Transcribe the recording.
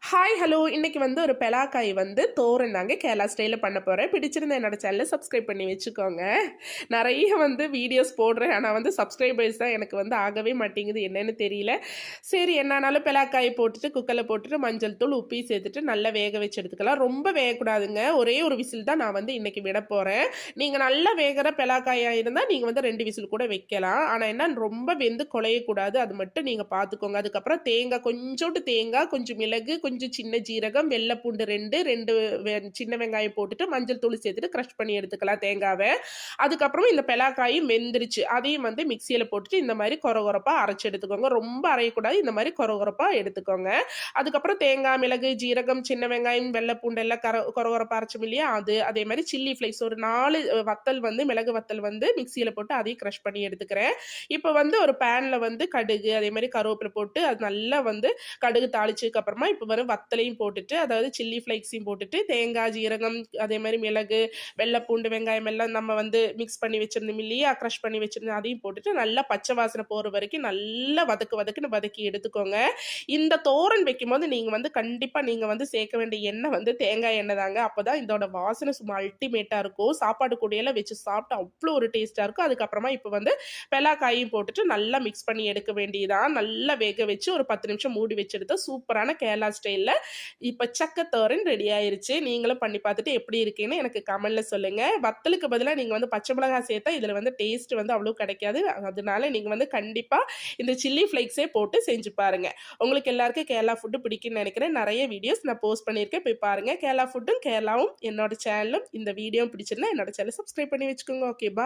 Hi, hello. இன்னைக்கு வந்து ஒரு பெலாக்காய் வந்து தோரன் தாங்க கேரளா ஸ்டைல்ல பண்ண போறேன். பிடிச்சிருந்தா என்னோட சேனல சப்ஸ்கிரைப் பண்ணி வச்சுக்கோங்க. நெறைய வந்து வீடியோஸ் போடுறேன். ஆனா வந்து சப்ஸ்கிரைபர்ஸ் தான் எனக்கு வந்து ஆகவே மாட்டேங்குது. என்னன்னு தெரியல. சரி என்னானாலும் பெலாக்காய போட்டுட்டு, குக்கர்ல போட்டுட்டு, மஞ்சள் தூள், உப்பையும் சேர்த்துட்டு நல்லா வேக வச்சு எடுத்துக்கலாம். ரொம்ப வேகக்கூடாதுங்க. ஒரே ஒரு விசில் தான் நான் வந்து இன்னைக்கு விட போறேன். நீங்க நல்லா வேகுற பெலாக்காயா இருந்தா, நீங்க வந்து 2 விசில் கூட வைக்கலாம். ஆனா என்ன ரொம்ப வெந்து குழையக்கூடாது. அது மட்டும் நீங்க பார்த்துக்கோங்க. அதுக்கப்புறம் கொஞ்சோண்டு தேங்காய், கொஞ்சம் மிளகு, கொஞ்சம் சின்ன ஜீரகம், வெள்ளை பூண்டு 2 சின்ன வெங்காயம் போட்டுட்டு, மஞ்சள் தூள் சேர்த்துட்டு கிரஷ் பண்ணி எடுத்துக்கலாம் தேங்காவ. அதுக்கப்புறம் இந்த பெலாக்காயும் வெந்துருச்சு. அதையும் வந்து மிக்ஸியில போட்டுட்டு இந்த மாரி கொரகொரப்பா அரைச்சு எடுத்துக்கோங்க. ரொம்ப அரையக்கூடாது. இந்த மாரி கொரகொரப்பா எடுத்துக்கோங்க. அதுக்கப்புறம் தேங்காய், மிளகு, ஜீரகம், சின்ன வெங்காயம், வெள்ளை பூண்டு எல்லாம் கொரகொரப்பா அரைச்சோம் இல்லையா? அது. அதே மாரி சில்லி ஃப்ளேக்ஸ் ஒரு 4 வத்தல் வந்து மிளகு வத்தல் வந்து மிக்ஸியில போட்டு அதையும் கிரஷ் பண்ணி எடுத்துக்கிறேன். இப்ப வந்து ஒரு பேன்ல வந்து கடுகு, அதே மாரி கருவேப்பில போட்டு அது நல்லா வந்து கடுகு தாளிச்சதுக்கு அப்புறமா இப்ப வெறும் வத்தலையும் போட்டுட்டு, அதாவது சில்லி ஃப்ளேக்ஸையும் போட்டுட்டு, தேங்காய், ஜீரகம், அதே மாரி மிளகு, வெள்ளை பூண்டு, வெங்காயம் எல்லாம் நம்ம வந்து மிக்ஸ் பண்ணி வச்சிருந்தோம் இல்லையா? கிரஷ் பண்ணி வச்சிருந்தோம். அதையும் போட்டுட்டு நல்லா பச்சை வாசனை போற வரைக்கும் நல்லா வதக்குன்னு வதக்கி எடுத்துக்கோங்க. இந்த தோரன் வைக்கும்போது நீங்க வந்து கண்டிப்பா நீங்க வந்து சேர்க்க வேண்டிய எண்ணெய் வந்து தேங்காய் எண்ணெய் தாங்க. அப்பதான் இதோட வாசனை சும்மா அல்டிமேட்டா இருக்கும். சாப்பாடு கூடயெல்லாம் வச்சு சாப்பிட்டா அவ்ளோ ஒரு டேஸ்ட்டா இருக்கும். அதுக்கப்புறமா இப்ப வந்து பெலாக்காயும் போட்டுட்டு நல்லா மிக்ஸ் பண்ணி எடுக்க வேண்டியதுதான். நல்லா வேக வச்சு ஒரு 10 நிமிஷம் மூடி வச்சு எடுத்தா சூப்பரான கேரளா ஸ்டைல்ல இப்ப சக்க தோரன் ரெடி ஆயிருச்சு. நீங்களும் பண்ணி பார்த்துட்டு எப்படி இருக்குன்னு எனக்கு கமெண்ட்ல சொல்லுங்க. வத்தலுக்கு பதிலா நீங்க வந்து பச்சை மிளகாய் சேர்த்தா இதுல வந்து டேஸ்ட் வந்து அவ்வளவு கிடைக்காது. அதனால நீங்க வந்து கண்டிப்பா இந்த சில்லி ஃப்ளேக்ஸே போட்டு செஞ்சு பாருங்க. உங்களுக்கு எல்லாருக்கும் கேரளா ஃபுட் பிடிக்கும்னு நினைக்கிறேன். நெறைய வீடியோஸ் நான் போஸ்ட் பண்ணியிருக்கேன். போய் பாருங்க. கேரளா ஃபுட்டும், கேரளாவும் என்னோட சேனலும் இந்த வீடியோ பிடிச்சிருந்தா என்னோட சேனல சப்ஸ்கிரைப் பண்ணி வச்சுக்கோங்க. ஓகே, பாய்.